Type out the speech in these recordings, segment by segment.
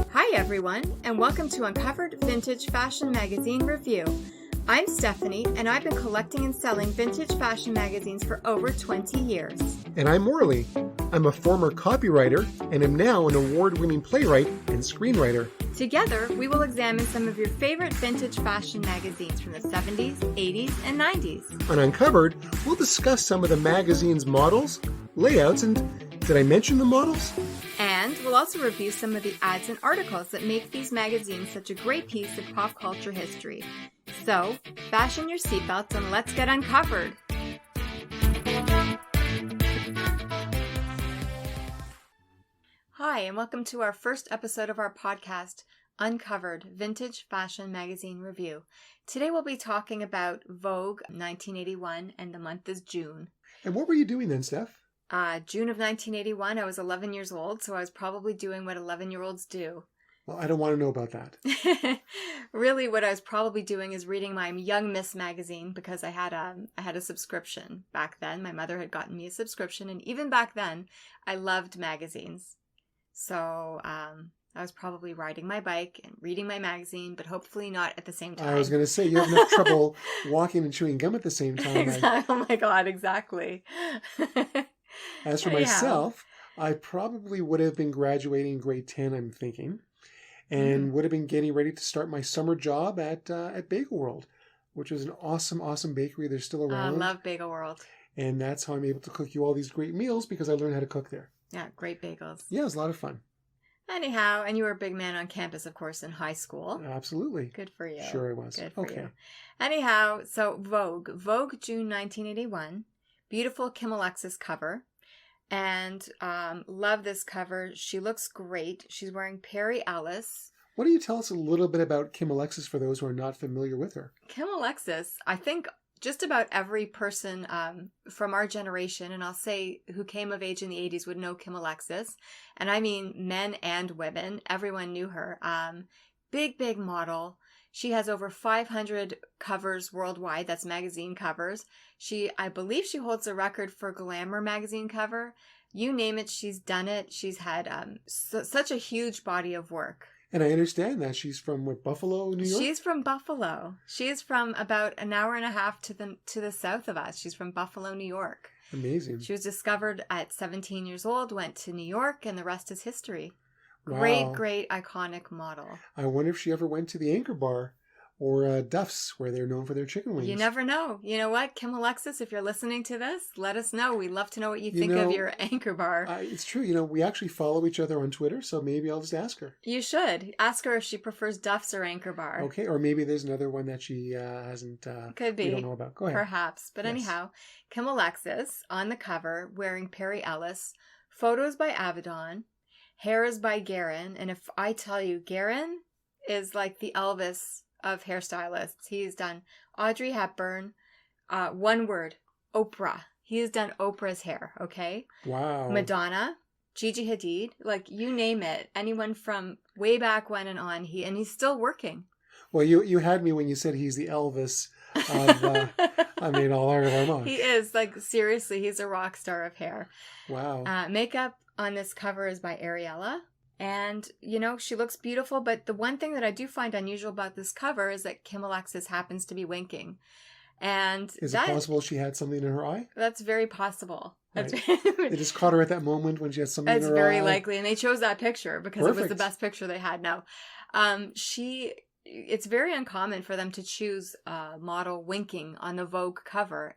Hi everyone, and welcome to Uncovered Vintage Fashion Magazine Review. I'm Stephanie, and I've been collecting and selling vintage fashion magazines for over 20 years. And I'm Maury. I'm a former copywriter and am now an award-winning playwright and screenwriter. Together, we will examine some of your favorite vintage fashion magazines from the 70s, 80s, and 90s. On Uncovered, we'll discuss some of the magazine's models, layouts, and did I mention the models? And we'll also review some of the ads and articles that make these magazines such a great piece of pop culture history. So, fasten your seatbelts and let's get uncovered. Hi, and welcome to our first episode of our podcast, Uncovered Vintage Fashion Magazine Review. Today we'll be talking about Vogue 1981, and the month is June. And what were you doing then, Steph? June of 1981, I was 11 years old, so I was probably doing what 11-year-olds do. Well, I don't want to know about that. Really, what I was probably doing is reading my Young Miss magazine, because I had a subscription back then. My mother had gotten me a subscription, and even back then, I loved magazines. So I was probably riding my bike and reading my magazine, but hopefully not at the same time. I was going to say, you have enough trouble walking and chewing gum at the same time. Exactly. Oh my God, exactly. As for myself, I probably would have been graduating grade 10, I'm thinking, and would have been getting ready to start my summer job at Bagel World, which is an awesome bakery. They're still around. I love Bagel World. And that's how I'm able to cook you all these great meals, because I learned how to cook there. Yeah, great bagels. Yeah, it was a lot of fun. Anyhow, and you were a big man on campus, of course, in high school. Absolutely. Good for you. Sure I was. Good for you. Anyhow, so Vogue June 1981. Beautiful Kim Alexis cover. And love this cover. She looks great. She's wearing Perry Ellis. Why don't you tell us a little bit about Kim Alexis for those who are not familiar with her? Kim Alexis, I think just about every person from our generation, and I'll say who came of age in the 80s, would know Kim Alexis. And I mean men and women. Everyone knew her. Big model. She has over 500 covers worldwide. That's magazine covers. I believe she holds the record for Glamour magazine cover. You name it, she's done it. She's had such a huge body of work. And I understand that she's from Buffalo, New York? She's from Buffalo. She is from about an hour and a half to the south of us. She's from Buffalo, New York. Amazing. She was discovered at 17 years old, went to New York, and the rest is history. Wow. Great, iconic model. I wonder if she ever went to the Anchor Bar or Duff's, where they're known for their chicken wings. You never know. You know what, Kim Alexis, if you're listening to this, let us know. We'd love to know what you think of your Anchor Bar. It's true. We actually follow each other on Twitter, so maybe I'll just ask her. You should. Ask her if she prefers Duff's or Anchor Bar. Okay, or maybe there's another one that she hasn't... Could be. We don't know about. Go ahead. Perhaps. But anyhow, Kim Alexis on the cover wearing Perry Ellis. Photos by Avedon. Hair is by Garren. And if I tell you, Garren is like the Elvis of hairstylists. He's done Audrey Hepburn, one word, Oprah. He has done Oprah's hair, okay? Wow. Madonna, Gigi Hadid, like you name it. Anyone from way back when and on, he's still working. Well, you had me when you said he's the Elvis of, all our mom. He is, like, seriously, he's a rock star of hair. Wow. Makeup on this cover is by Ariella. And, she looks beautiful, but the one thing that I do find unusual about this cover is that Kim Alexis happens to be winking. And is it possible she had something in her eye? That's very possible. Right. They just caught her at that moment when she had something in her eye. That's very likely. And they chose that picture because Perfect. It was the best picture they had. No. It's very uncommon for them to choose a model winking on the Vogue cover.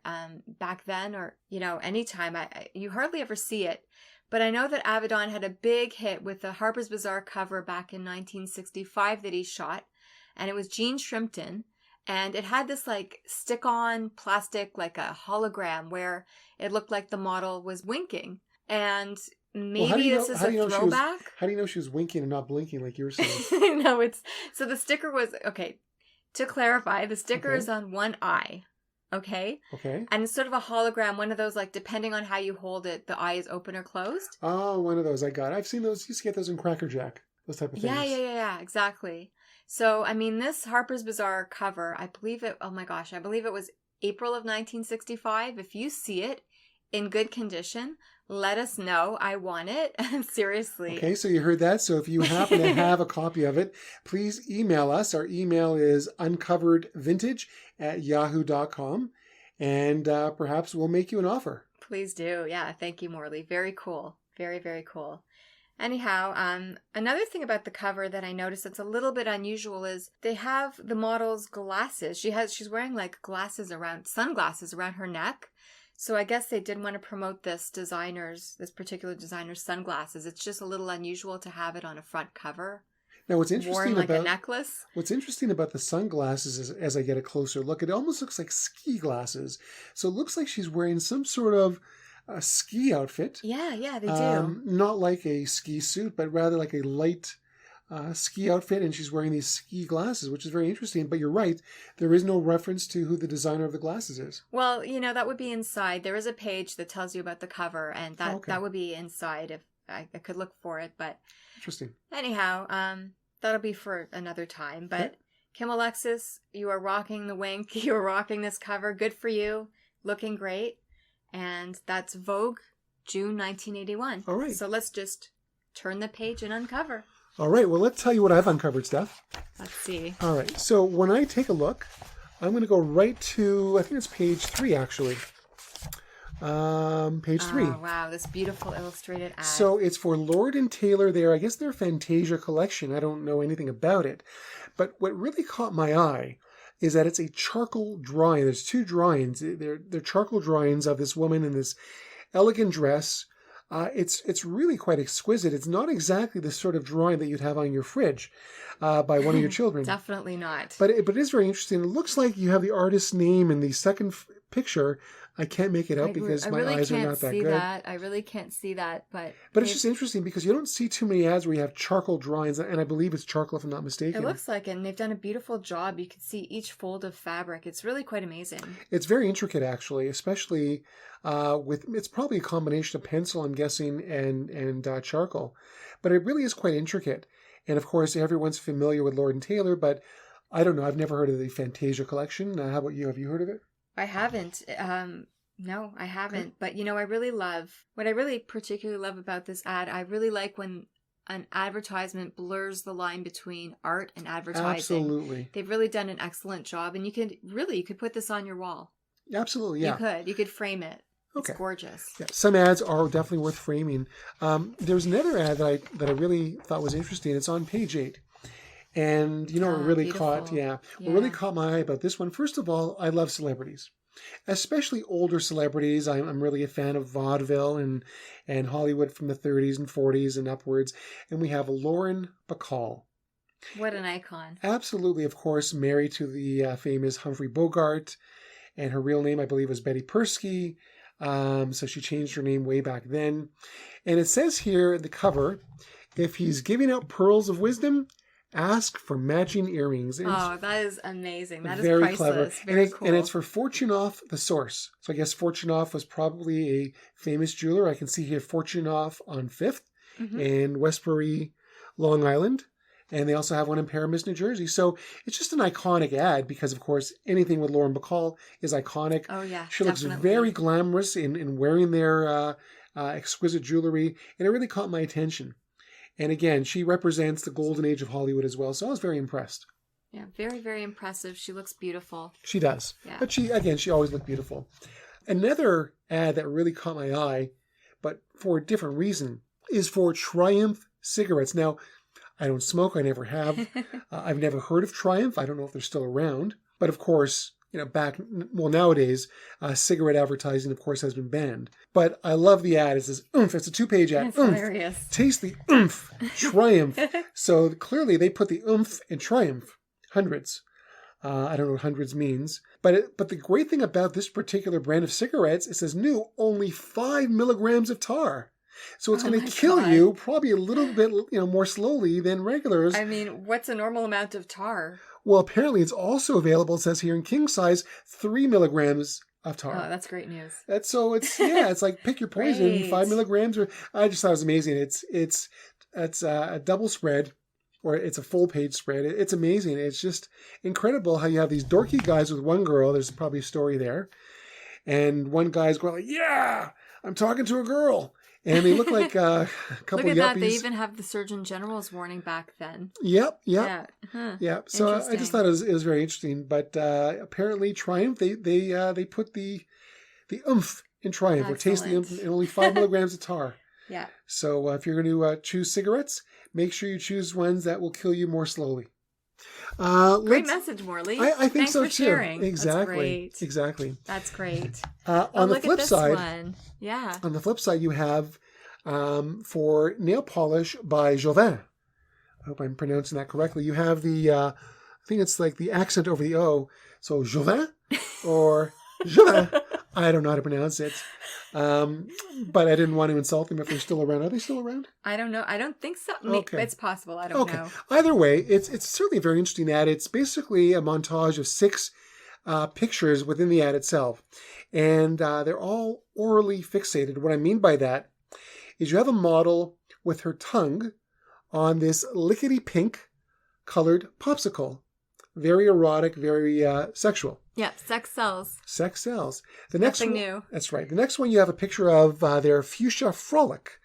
Back then or, anytime, you hardly ever see it. But I know that Avedon had a big hit with the Harper's Bazaar cover back in 1965 that he shot. And it was Jean Shrimpton. And it had this like stick-on plastic, like a hologram where it looked like the model was winking. And maybe this is a throwback. How do you know she was winking and not blinking like you were saying? No, so the sticker was, okay, to clarify, the sticker is on one eye. Okay? Okay. And it's sort of a hologram, one of those, like, depending on how you hold it, the eye is open or closed. Oh, one of those I got. I've seen those. You used to get those in Cracker Jack. Those type of things. Yeah, exactly. So, I mean, this Harper's Bazaar cover, I believe it was April of 1965. If you see it in good condition, let us know. I want it. Seriously. Okay, so you heard that. So if you happen to have a copy of it, please email us. Our email is uncoveredvintage@yahoo.com, and perhaps we'll make you an offer. Please do. Yeah, thank you, Morley. Very cool. Very, very cool. Anyhow, another thing about the cover that I noticed that's a little bit unusual is they have the model's glasses. She's wearing like sunglasses around her neck. So I guess they did want to promote this particular designer's sunglasses. It's just a little unusual to have it on a front cover. Now, what's interesting worn like a necklace. What's interesting about the sunglasses is, as I get a closer look, it almost looks like ski glasses. So it looks like she's wearing some sort of a ski outfit. Yeah, they do. Not like a ski suit, but rather like a light ski outfit, and she's wearing these ski glasses, which is very interesting. But you're right, there is no reference to who the designer of the glasses is. Well, that would be inside. There is a page that tells you about the cover, and that would be inside if I could look for it. But interesting. Anyhow, that'll be for another time. But okay. Kim Alexis, you are rocking the wink. You are rocking this cover. Good for you. Looking great. And that's Vogue, June 1981. All right. So let's just turn the page and uncover. All right. Well, let's tell you what I've uncovered, Steph. Let's see. All right. So when I take a look, I'm going to go right to, I think it's page 3, actually. Page 3. Oh, wow. This beautiful illustrated ad. So it's for Lord & Taylor there. I guess their Fantasia collection. I don't know anything about it. But what really caught my eye is that it's a charcoal drawing. There's 2 drawings. They're charcoal drawings of this woman in this elegant dress. It's really quite exquisite. It's not exactly the sort of drawing that you'd have on your fridge by one of your children. Definitely not. But it is very interesting. It looks like you have the artist's name in the second picture. I can't make it out because my eyes are not that good. I really can't see that. But it's just interesting because you don't see too many ads where you have charcoal drawings, and I believe it's charcoal if I'm not mistaken. It looks like it, and they've done a beautiful job. You can see each fold of fabric. It's really quite amazing. It's very intricate, actually, especially it's probably a combination of pencil, I'm guessing, and charcoal. But it really is quite intricate. And of course, everyone's familiar with Lord & Taylor, but I don't know. I've never heard of the Fantasia collection. How about you? Have you heard of it? I haven't. No, I haven't. Okay. But what I really particularly love about this ad, I really like when an advertisement blurs the line between art and advertising. Absolutely. They've really done an excellent job, and you could put this on your wall. Absolutely, yeah. You could frame it. Okay. It's gorgeous. Yeah, some ads are definitely worth framing. There's another ad that I really thought was interesting. It's on page 8. And what really caught my eye about this one. First of all, I love celebrities, especially older celebrities. I'm really a fan of vaudeville and Hollywood from the 30s and 40s and upwards. And we have Lauren Bacall. What an icon. Absolutely, of course, married to the famous Humphrey Bogart. And her real name, I believe, was Betty Persky. So she changed her name way back then. And it says here at the cover, if he's giving out pearls of wisdom, ask for matching earrings. That is amazing. That is very priceless. Clever. Very cool. And it's for Fortunoff, the source. So I guess Fortunoff was probably a famous jeweler. I can see here Fortunoff on 5th in Westbury, Long Island. And they also have one in Paramus, New Jersey. So it's just an iconic ad because, of course, anything with Lauren Bacall is iconic. Oh, yeah. She looks very glamorous in wearing their exquisite jewelry. And it really caught my attention. And again, she represents the golden age of Hollywood as well. So I was very impressed. Yeah, very, very impressive. She looks beautiful. She does. Yeah. But she always looked beautiful. Another ad that really caught my eye, but for a different reason, is for Triumph cigarettes. Now, I don't smoke. I never have. I've never heard of Triumph. I don't know if they're still around. But of course, nowadays, cigarette advertising, of course, has been banned. But I love the ad. It says, oomph. It's a 2-page ad. It's oomph. hilarious. Taste the oomph. Triumph. So clearly they put the oomph in Triumph. Hundreds. I don't know what hundreds means. But the great thing about this particular brand of cigarettes, it says new, only 5 milligrams of tar. So it's going to kill you probably a little bit, more slowly than regulars. I mean, what's a normal amount of tar? Well, apparently it's also available, it says here in king size, 3 milligrams of tar. Oh, that's great news. It's like pick your poison, 5 milligrams. I just thought it was amazing. It's a double spread or it's a full page spread. It's amazing. It's just incredible how you have these dorky guys with one girl. There's probably a story there. And one guy's going like, yeah, I'm talking to a girl. And they look like a couple Look at yuppies. that. They even have the Surgeon General's warning back then. Yep. Yeah. Huh. Yeah. So I just thought it was very interesting. But apparently Triumph, they put the oomph in Triumph, or taste the oomph in only 5 milligrams of tar. Yeah. So if you're going to choose cigarettes, make sure you choose ones that will kill you more slowly. Great message, Morley. I think Thanks so for too. sharing. Exactly. That's great. Exactly. That's great. On the flip side, On the flip side, you have for nail polish by Jovan. I hope I'm pronouncing that correctly. You have the I think it's like the accent over the O. So Jovan or Jovan. I don't know how to pronounce it. But I didn't want to insult them if they're still around. Are they still around? I don't know. I don't think so. Okay. It's possible. I don't know. Either way, it's certainly a very interesting ad. It's basically a montage of 6 pictures within the ad itself. And they're all orally fixated. What I mean by that is you have a model with her tongue on this lickety pink colored popsicle. Very erotic, very sexual. Yeah, sex sells. Sex sells. The next Nothing one, new. That's right. The next one, you have a picture of their fuchsia frolic,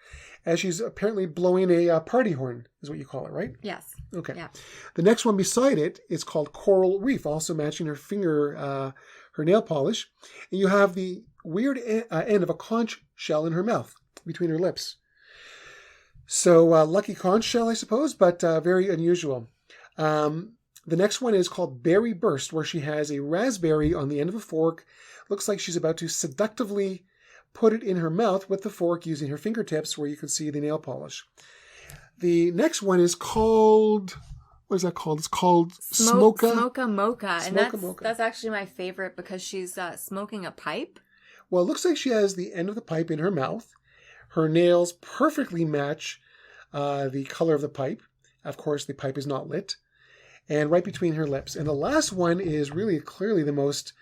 as she's apparently blowing a party horn, is what you call it, right? Yes. Okay. Yeah. The next one beside it is called Coral Reef, also matching her finger, her nail polish. And you have the weird end of a conch shell in her mouth, between her lips. So lucky conch shell, I suppose, but very unusual. The next one is called Berry Burst, where she has a raspberry on the end of a fork. Looks like she's about to seductively put it in her mouth with the fork using her fingertips, where you can see the nail polish. The next one is called, what is that called? It's called Smoka Mocha. And Mocha. That's actually my favorite because she's smoking a pipe. Well, it looks like she has the end of the pipe in her mouth. Her nails perfectly match the color of the pipe. Of course, the pipe is not lit. And right between her lips. And the last one is really clearly the most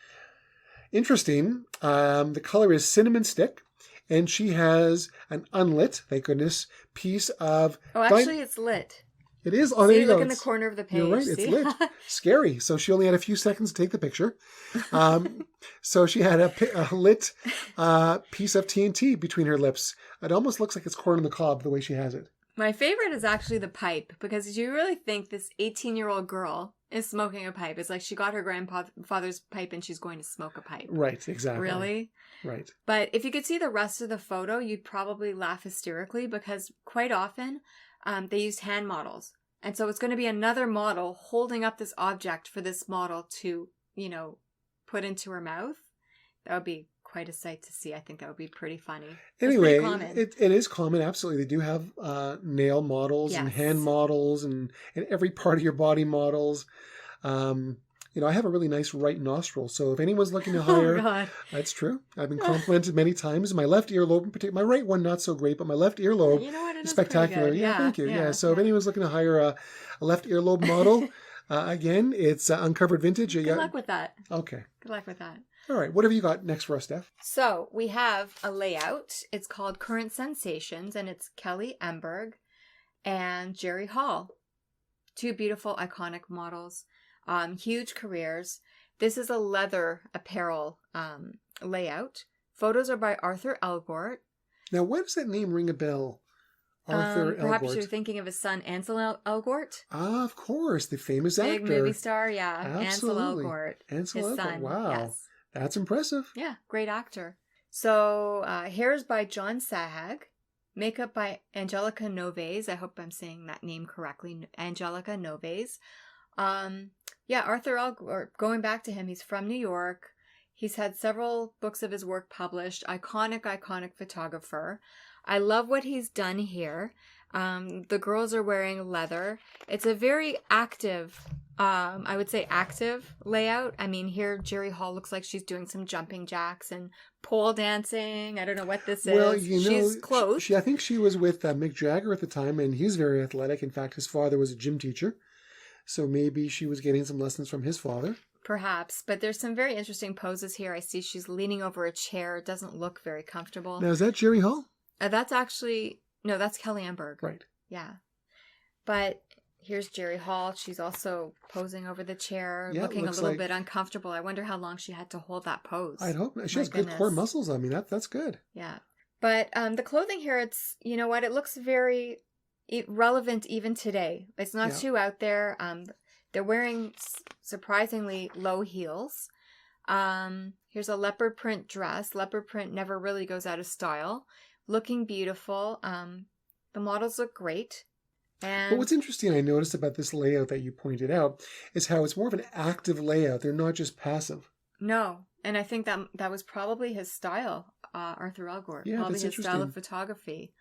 interesting. The color is cinnamon stick. And she has an unlit, thank goodness, piece of... Oh, actually, it's lit. It is. Oh, there you go. Look in the corner of the page. You're right. See? It's lit. Scary. So she only had a few seconds to take the picture. So she had a lit piece of TNT between her lips. It almost looks like it's corn on the cob the way she has it. My favorite is actually the pipe, because you really think this 18-year-old girl is smoking a pipe. It's like she got her grandfather's pipe and she's going to smoke a pipe. Right, exactly. Really? Right. But if you could see the rest of the photo, you'd probably laugh hysterically, because quite often they used hand models. And so it's going to be another model holding up this object for this model to, put into her mouth. That would be quite a sight to see. I think that would be pretty funny. Anyway, it is common. Absolutely. They do have nail models and hand models and every part of your body models. I have a really nice right nostril. So if anyone's looking to hire, that's true. I've been complimented many times. My left earlobe in particular, my right one not so great, but my left earlobe is spectacular. Yeah, thank you. Yeah. So if anyone's looking to hire a left earlobe model, again, it's Uncovered Vintage. Good luck with that. Okay. Good luck with that. All right. What have you got next for us, Steph? So we have a layout. It's called Current Sensations, and it's Kelly Emberg and Jerry Hall. 2 beautiful, iconic models. Huge careers. This is a leather apparel layout. Photos are by Arthur Elgort. Now, why does that name ring a bell? Arthur Elgort. Perhaps you're thinking of his son, Ansel Elgort. Ah, of course. The famous actor. Big movie star, yeah. Absolutely. Ansel Elgort. Ansel his Elgort. son. Wow. Yes. That's impressive. Yeah, great actor. So, hair is by John Sahag. Makeup by Angelica Novaes. I hope I'm saying that name correctly. Angelica Novaes. Arthur Elgort, going back to him, he's from New York. He's had several books of his work published. Iconic photographer. I love what he's done here. The girls are wearing leather. It's a very active, I would say active layout. I mean, here Jerry Hall looks like she's doing some jumping jacks and pole dancing. I don't know what this is. Well, she's close. I think she was with Mick Jagger at the time, and he's very athletic. In fact, his father was a gym teacher. So maybe she was getting some lessons from his father. Perhaps, but there's some very interesting poses here. I see she's leaning over a chair. It doesn't look very comfortable. Now, is that Jerry Hall? That's Kelly Emberg. Right. Yeah. But Here's Jerry Hall. She's also posing over the chair, Yeah, looking a little bit uncomfortable. I wonder how long she had to hold that pose. I'd hope not. She has good core muscles. I mean, that's good. Yeah. But the clothing here, it's, you know what, it looks very relevant even today. It's not too out there. They're wearing surprisingly low heels. Here's a leopard print dress. Leopard print never really goes out of style. Looking beautiful. The models look great. And but what's interesting, I noticed about this layout that you pointed out, is how it's more of an active layout. They're not just passive. No. And I think that was probably his style, Arthur Elgort. Yeah, probably that's his style of photography.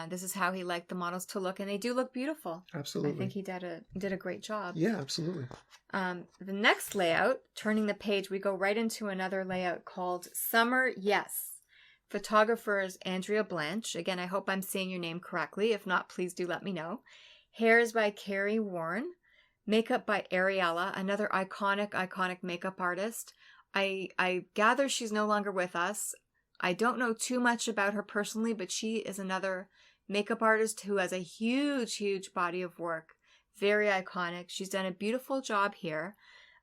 This is how he liked the models to look, and they do look beautiful. Absolutely. I think he did a great job. Yeah, absolutely. The next layout, turning the page, we go right into another layout called Summer Yes. Photographers Andrea Blanch. Again, I hope I'm saying your name correctly. If not, please do let me know. Hair is by Kerry Warn. Makeup by Ariella, another iconic makeup artist. I gather she's no longer with us. I don't know too much about her personally, but she is another makeup artist who has a huge body of work. Very iconic. She's done a beautiful job here.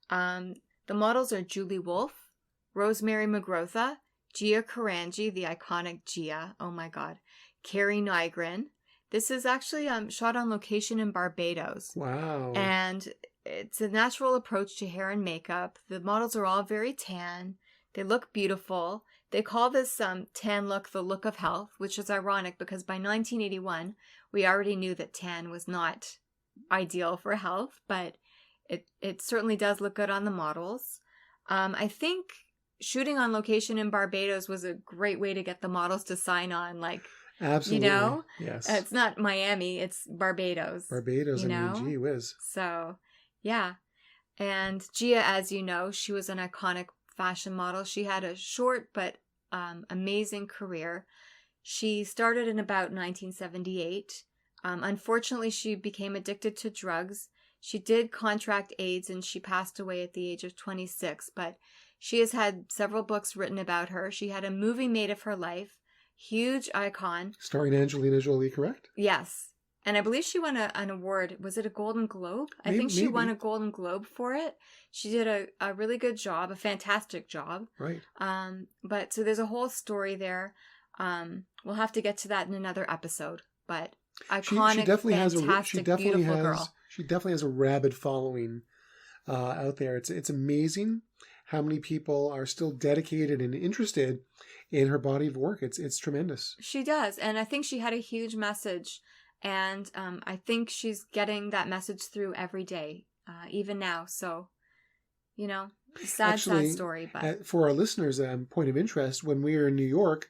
The models are Julie Wolfe, Rosemary McGrotha, Gia Carangi, the iconic Gia. Oh my God. Carrie Nygren. This is actually shot on location in Barbados. Wow. And it's a natural approach to hair and makeup. The models are all very tan. They look beautiful. They call this tan look the look of health, which is ironic because by 1981, we already knew that tan was not ideal for health, but it certainly does look good on the models. I think shooting on location in Barbados was a great way to get the models to sign on, like, absolutely. You know? Yes. It's not Miami, it's Barbados. Barbados, you know? I mean, gee whiz. So, yeah. And Gia, as you know, she was an iconic fashion model. She had a short but amazing career. She started in about 1978. Unfortunately, she became addicted to drugs. She did contract AIDS and she passed away at the age of 26, but she has had several books written about her. She had a movie made of her life. Huge icon. Starring Angelina Jolie, correct? Yes. And I believe she won an award. Was it a Golden Globe? I think she won a Golden Globe for it. She did a really good job, a fantastic job. Right. But so there's a whole story there. We'll have to get to that in another episode. But iconic, she definitely fantastic, beautiful girl. She definitely has a rabid following out there. It's amazing how many people are still dedicated and interested in her body of work. It's tremendous. She does. And I think she had a huge message. And I think she's getting that message through every day, even now. So, you know, sad story. But for our listeners, point of interest, when we were in New York,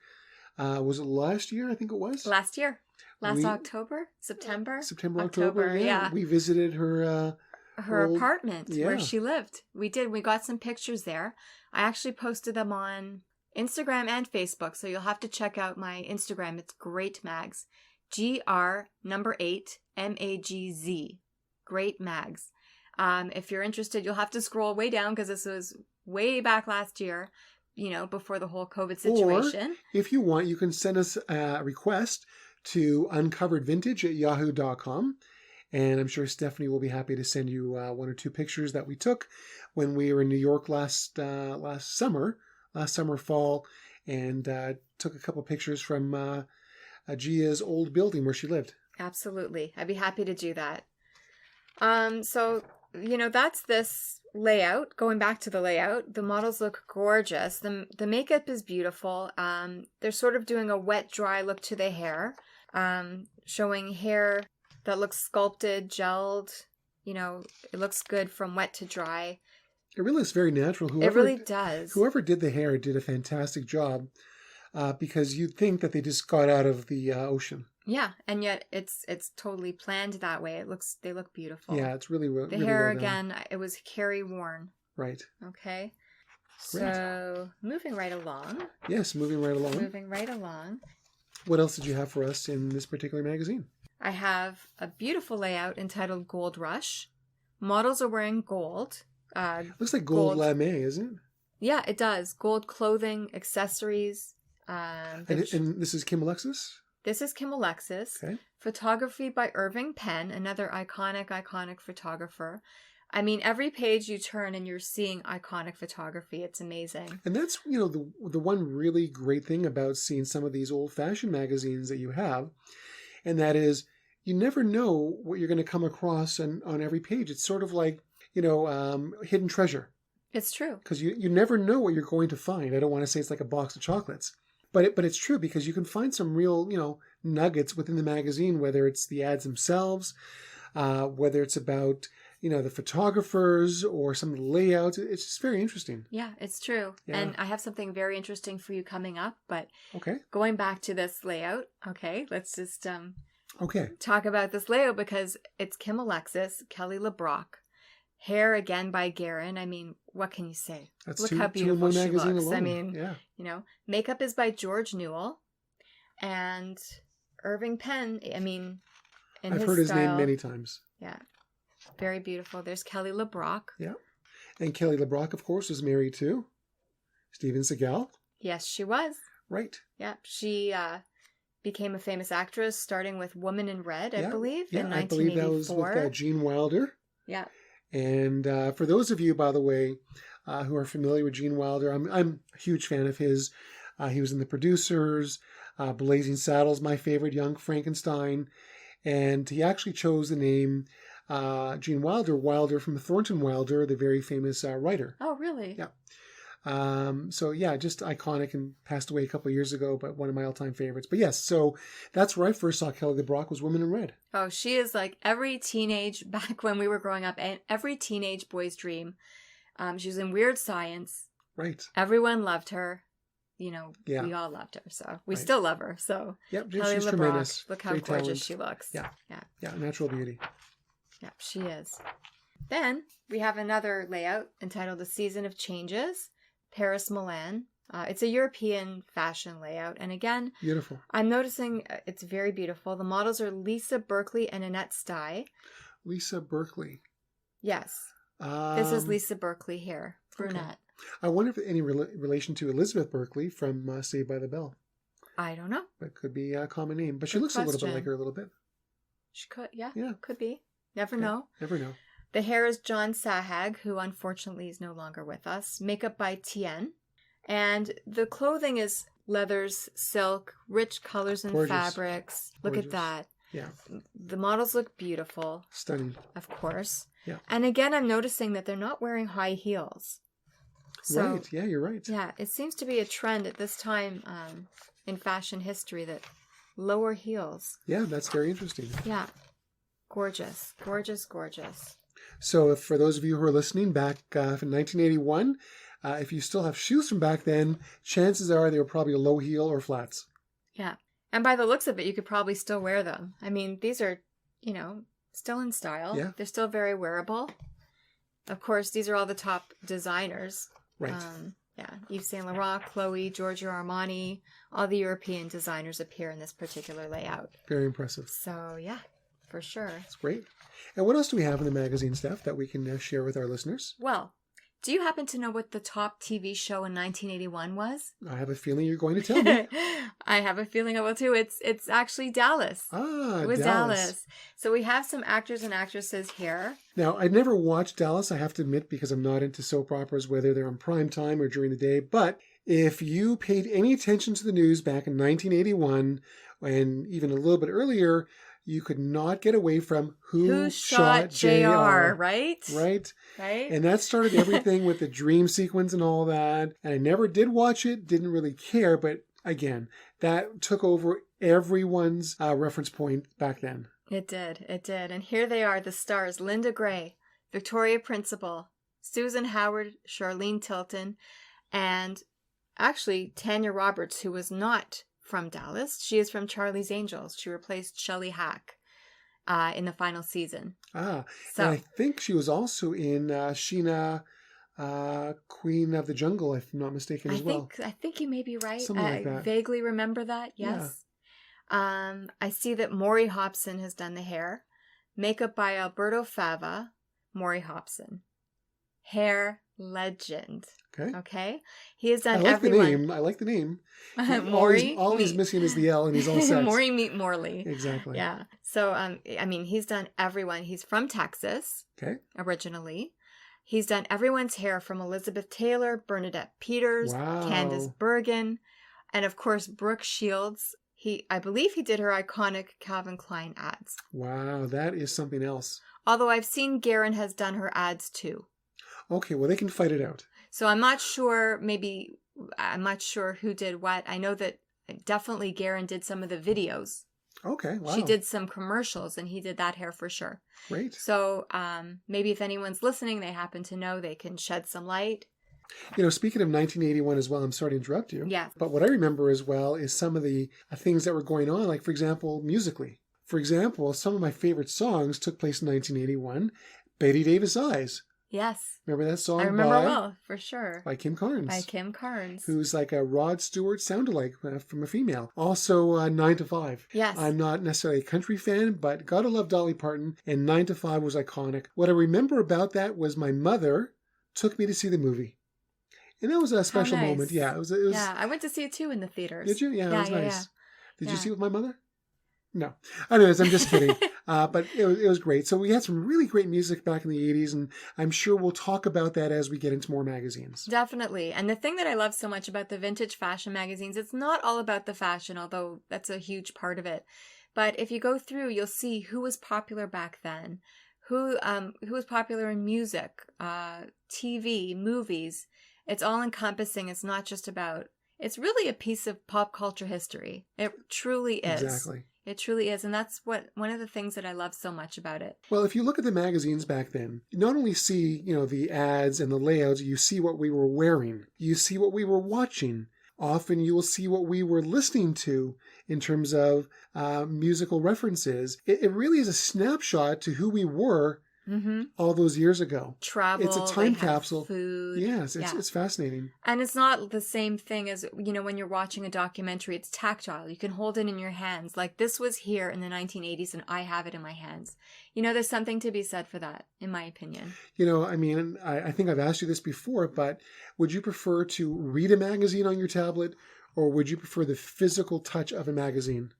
was it last year? I think it was. Last year. October? September, October. Yeah. We visited her apartment where she lived. We did. We got some pictures there. I actually posted them on Instagram and Facebook. So you'll have to check out my Instagram. It's Great Mags. GR8 MAGZ. Great Mags. If you're interested, you'll have to scroll way down because this was way back last year, you know, before the whole COVID situation. Or, if you want, you can send us a request to uncoveredvintage@yahoo.com. And I'm sure Stephanie will be happy to send you one or two pictures that we took when we were in New York last summer, fall, and took a couple pictures from Gia's old building where she lived. Absolutely. I'd be happy to do that. So, you know, that's this layout. Going back to the layout, the models look gorgeous. The makeup is beautiful. They're sort of doing a wet, dry look to the hair, showing hair that looks sculpted, gelled. You know, it looks good from wet to dry. It really looks very natural. It really does. Whoever did the hair did a fantastic job. Because you'd think that they just got out of the ocean. Yeah, and yet it's totally planned that way. They look beautiful. Yeah, it's really the really hair well again. It was Kerry Warn. Right. Okay. Great. So moving right along. Yes, moving right along. Moving right along. What else did you have for us in this particular magazine? I have a beautiful layout entitled Gold Rush. Models are wearing gold. Looks like gold lame, isn't it? Yeah, it does. Gold clothing, accessories. And this is Kim Alexis? This is Kim Alexis. Okay. Photography by Irving Penn, another iconic photographer. I mean, every page you turn and you're seeing iconic photography. It's amazing. And that's, the one really great thing about seeing some of these old-fashioned magazines that you have, and that is you never know what you're going to come across on every page. It's sort of like, hidden treasure. It's true. Because you never know what you're going to find. I don't want to say it's like a box of chocolates. But it's true, because you can find some real, nuggets within the magazine, whether it's the ads themselves, whether it's about, the photographers or some of the layouts. It's just very interesting. Yeah, it's true. Yeah. And I have something very interesting for you coming up. But going back to this layout, let's just talk about this layout, because it's Kim Alexis, Kelly LeBrock. Hair again by Garren. I mean, what can you say? Look how beautiful she looks. Alone. I mean, makeup is by George Newell. And Irving Penn, I mean, I've heard his name many times. Yeah. Very beautiful. There's Kelly LeBrock. Yeah. And Kelly LeBrock, of course, was married to Steven Seagal. Yes, she was. Right. Yeah. She became a famous actress, starting with Woman in Red, I believe, in 1984. I believe that was with Gene Wilder. Yeah. And for those of you, by the way, who are familiar with Gene Wilder, I'm a huge fan of his. He was in The Producers, Blazing Saddles, my favorite, Young Frankenstein. And he actually chose the name Gene Wilder from Thornton Wilder, the very famous writer. Oh, really? Yeah. Just iconic, and passed away a couple of years ago, but one of my all-time favorites. But yes, so that's where I first saw Kelly LeBrock, was Woman in Red. Oh, she is like back when we were growing up, and every teenage boy's dream. She was in Weird Science. Right. Everyone loved her. We all loved her, so we still love her. So yep, Kelly she's LeBrock, tremendous. Look how Great gorgeous talent. she looks. Yeah, natural beauty. Yeah, she is. Then we have another layout entitled A Season of Changes, Paris, Milan. It's a European fashion layout. And again, beautiful. I'm noticing it's very beautiful. The models are Lisa Berkley and Annette Stai. Lisa Berkley. Yes. This is Lisa Berkley here, brunette. Okay. I wonder if any relation to Elizabeth Berkley from Saved by the Bell. I don't know. But could be a common name. But she looks a little bit like her a little bit. She could, yeah. Could be. Never know. Never know. The hair is John Sahag, who unfortunately is no longer with us. Makeup by Tyen. And the clothing is leathers, silk, rich colors and fabrics. Look at that. Yeah. The models look beautiful. Stunning. Of course. Yeah. And again, I'm noticing that they're not wearing high heels. So, right. Yeah, you're right. Yeah, it seems to be a trend at this time in fashion history that lower heels. Yeah, that's very interesting. Yeah. Gorgeous. Gorgeous, gorgeous. So for those of you who are listening back from 1981, if you still have shoes from back then, chances are they were probably a low heel or flats. Yeah. And by the looks of it, you could probably still wear them. I mean, these are, still in style. Yeah. They're still very wearable. Of course, these are all the top designers. Right. Yves Saint Laurent, Chloe, Giorgio Armani, all the European designers appear in this particular layout. Very impressive. So, yeah, for sure. That's great. And what else do we have in the magazine, Steph, that we can share with our listeners? Well, do you happen to know what the top TV show in 1981 was? I have a feeling you're going to tell me. I have a feeling I will too. It's actually Dallas. Ah, it was Dallas. So we have some actors and actresses here. Now, I never watched Dallas, I have to admit, because I'm not into soap operas, whether they're on prime time or during the day. But if you paid any attention to the news back in 1981, and even a little bit earlier, you could not get away from who shot JR, right? Right? And that started everything with the dream sequence and all that. And I never did watch it, didn't really care. But again, that took over everyone's reference point back then. It did. And here they are, the stars. Linda Gray, Victoria Principal, Susan Howard, Charlene Tilton, and actually Tanya Roberts, who was not from Dallas. She is from Charlie's Angels. She replaced Shelley Hack in the final season. So and I think she was also in Sheena, Queen of the Jungle, if I'm not mistaken, as well. I think you may be right. Something like that. I vaguely remember that, yes. Yeah. I see that Maury Hopson has done the hair. Makeup by Alberto Fava, Maury Hopson. Hair legend. Okay. Okay. He has done I like everyone. the name. I like the name. Maury. All he's missing is the L, and he's all set. Maury meet Morley. Exactly. Yeah. So, I mean, he's done everyone. He's from Texas. Okay. Originally. He's done everyone's hair from Elizabeth Taylor, Bernadette Peters, Wow. Candace Bergen, and of course, Brooke Shields. I believe he did her iconic Calvin Klein ads. Wow, that is something else. Although I've seen Garren has done her ads too. Okay, well, they can fight it out. So I'm not sure who did what. I know that definitely Garren did some of the videos. Okay, wow. She did some commercials, and he did that hair for sure. Great. So maybe if anyone's listening, they happen to know, they can shed some light. Speaking of 1981 as well, I'm sorry to interrupt you. Yeah. But what I remember as well is some of the things that were going on, like, for example, musically. For example, some of my favorite songs took place in 1981. Betty Davis' Eyes. Yes. Remember that song? I remember well, for sure. By Kim Carnes. By Kim Carnes. Who's like a Rod Stewart sound-alike from a female. Also, 9 to 5. Yes. I'm not necessarily a country fan, but gotta love Dolly Parton, and 9 to 5 was iconic. What I remember about that was my mother took me to see the movie. And that was a special moment. Yeah, it was. Yeah, I went to see it too in the theaters. Did you? Yeah, it was nice. Yeah. Did you see it with my mother? No. Anyways, I'm just kidding. But it was great. So we had some really great music back in the 80s, and I'm sure we'll talk about that as we get into more magazines. Definitely. And the thing that I love so much about the vintage fashion magazines, it's not all about the fashion, although that's a huge part of it. But if you go through, you'll see who was popular back then, who was popular in music, TV, movies. It's all encompassing. It's not just about, it's really a piece of pop culture history. It truly is. Exactly. It truly is. And that's one of the things that I love so much about it. Well, if you look at the magazines back then, you not only see, the ads and the layouts, you see what we were wearing. You see what we were watching. Often you will see what we were listening to in terms of musical references. It really is a snapshot to who we were all those years ago. Travel. It's a time capsule. Food. Yes, it's fascinating. And it's not the same thing as, when you're watching a documentary, it's tactile. You can hold it in your hands. Like, this was here in the 1980s and I have it in my hands. There's something to be said for that, in my opinion. I think I've asked you this before, but would you prefer to read a magazine on your tablet, or would you prefer the physical touch of a magazine?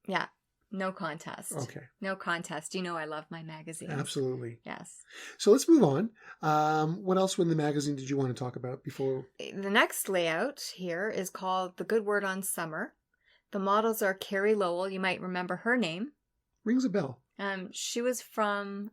Yeah. No contest. Okay. No contest. I love my magazines. Absolutely. Yes. So let's move on. What else in the magazine did you want to talk about before? The next layout here is called The Good Word on Summer. The models are Carrie Lowell. You might remember her name. Rings a bell. She was from...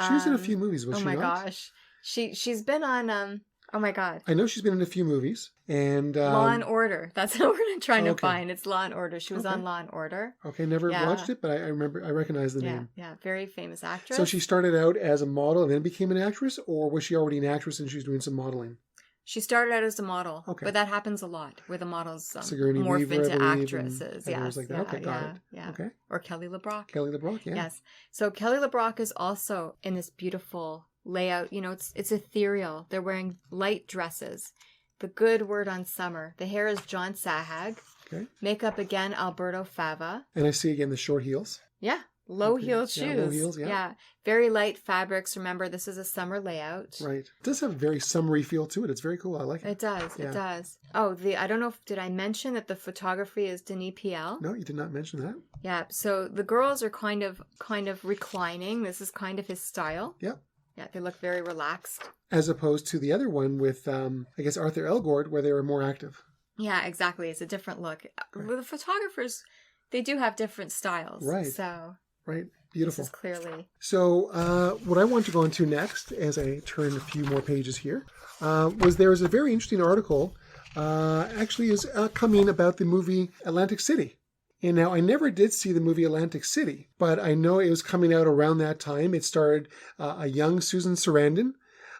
she was in a few movies, was she not? Oh my gosh. She's been on... oh my God. I know she's been in a few movies. And Law and Order. That's what we're trying to find. It's Law and Order. She was on Law and Order. Okay, never watched it, but I recognize the name. Yeah, very famous actress. So she started out as a model and then became an actress, or was she already an actress and she was doing some modeling? She started out as a model, but that happens a lot where the models morph into actresses. Yes, like that. Okay, got it. Yeah. Okay. Or Kelly LeBrock. Kelly LeBrock, yeah. Yes. So Kelly LeBrock is also in this beautiful layout. It's ethereal. They're wearing light dresses. The Good Word on Summer. The hair is John Sahag. Okay. Makeup again, Alberto Fava. And I see again the short heels. Yeah. Low-heeled shoes. Yeah, low heels, yeah. Very light fabrics. Remember, this is a summer layout. Right. It does have a very summery feel to it. It's very cool. I like it. It does. Yeah. It does. Oh, I don't know did I mention that the photography is Denis Piel? No, you did not mention that. Yeah. So the girls are kind of reclining. This is kind of his style. Yep. Yeah, they look very relaxed. As opposed to the other one with, I guess, Arthur Elgort, where they were more active. Yeah, exactly. It's a different look. Right. The photographers, they do have different styles. Right. So... Right. Beautiful. This is clearly. So what I want to go into next, as I turn a few more pages here, there was a very interesting article, actually is coming about the movie Atlantic City. And now I never did see the movie Atlantic City, but I know it was coming out around that time. It starred a young Susan Sarandon,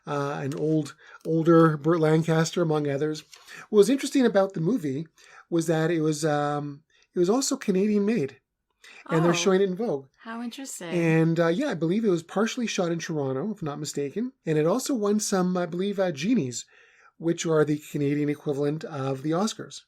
an older Burt Lancaster, among others. What was interesting about the movie was that it was also Canadian made. And they're showing it in Vogue. How interesting. And I believe it was partially shot in Toronto, if not mistaken. And it also won some, I believe, Genies, which are the Canadian equivalent of the Oscars.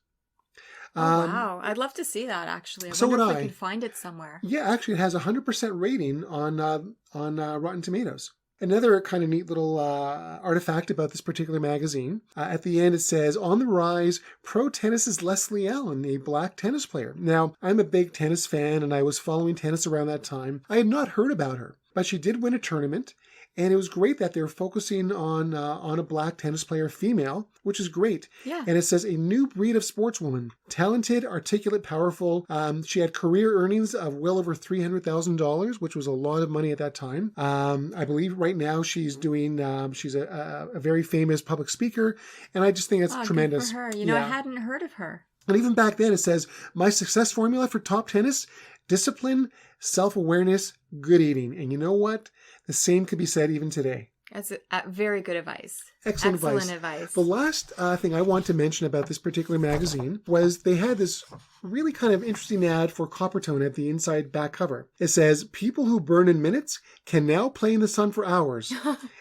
Wow. I'd love to see that, actually. I wonder if we can find it somewhere. Yeah, actually, it has a 100% rating on Rotten Tomatoes. Another kind of neat little artifact about this particular magazine. At the end it says, on the rise, pro tennis's Leslie Allen, a black tennis player. Now, I'm a big tennis fan and I was following tennis around that time. I had not heard about her, but she did win a tournament. And it was great that they're focusing on a black tennis player, female, which is great. Yeah. And it says a new breed of sportswoman, talented, articulate, powerful. She had career earnings of well over $300,000, which was a lot of money at that time. I believe right now she's doing. She's a very famous public speaker, and I just think that's tremendous. Good for her. I hadn't heard of her. And even back then, it says my success formula for top tennis: discipline, self-awareness, good eating. And you know what? The same could be said even today. That's very good advice. Excellent advice. The last thing I want to mention about this particular magazine was they had this really kind of interesting ad for Coppertone at the inside back cover. It says, people who burn in minutes can now play in the sun for hours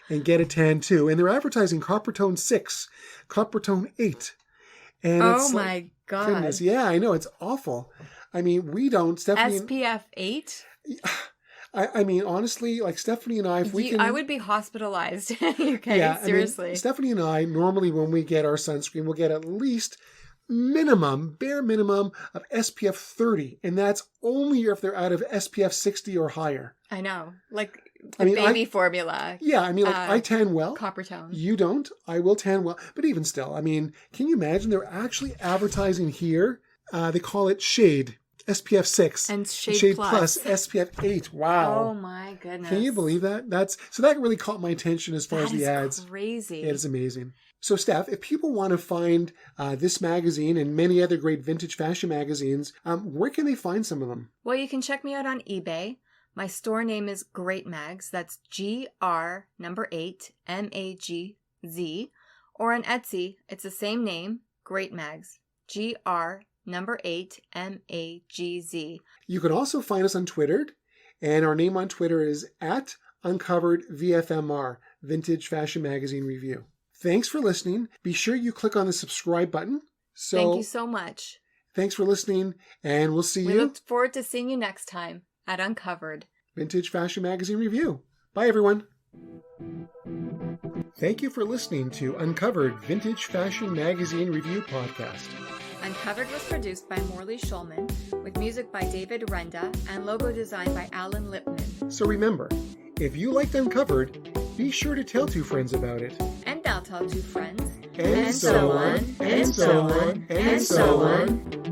and get a tan too. And they're advertising Coppertone 6, Coppertone 8. And oh my God. Goodness, yeah, I know. It's awful. I mean, we don't. Stephanie, SPF 8? I mean, honestly, like Stephanie and I, if we can... I would be hospitalized. Okay, yeah, seriously. I mean, Stephanie and I, normally when we get our sunscreen, we'll get at least bare minimum of SPF 30. And that's only if they're out of SPF 60 or higher. I know. Like the baby formula. Yeah, I mean, like I tan well. Coppertone. You don't. I will tan well. But even still, I mean, can you imagine they're actually advertising here? They call it shade. SPF 6 and Shade Plus SPF 8. Wow. Oh my goodness. Can you believe that? So that really caught my attention as far as the ads. That's crazy. It is amazing. So Steph, if people want to find this magazine and many other great vintage fashion magazines, where can they find some of them? Well, you can check me out on eBay. My store name is Great Mags. That's GR number 8 MAGZ. Or on Etsy, it's the same name, Great Mags. GR number 8 MAGZ. You can also find us on Twitter, and our name on Twitter is @UncoveredVFMR, Vintage Fashion Magazine Review. Thanks for listening. Be sure you click on the subscribe button. Thank you so much. Thanks for listening, and we'll see you. We look forward to seeing you next time at Uncovered Vintage Fashion Magazine Review. Bye, everyone. Thank you for listening to Uncovered Vintage Fashion Magazine Review Podcast. Uncovered was produced by Morley Schulman, with music by David Renda and logo design by Alan Lipman. So remember, if you liked Uncovered, be sure to tell 2 friends about it. And they'll tell 2 friends. And so on, and so on, and so on.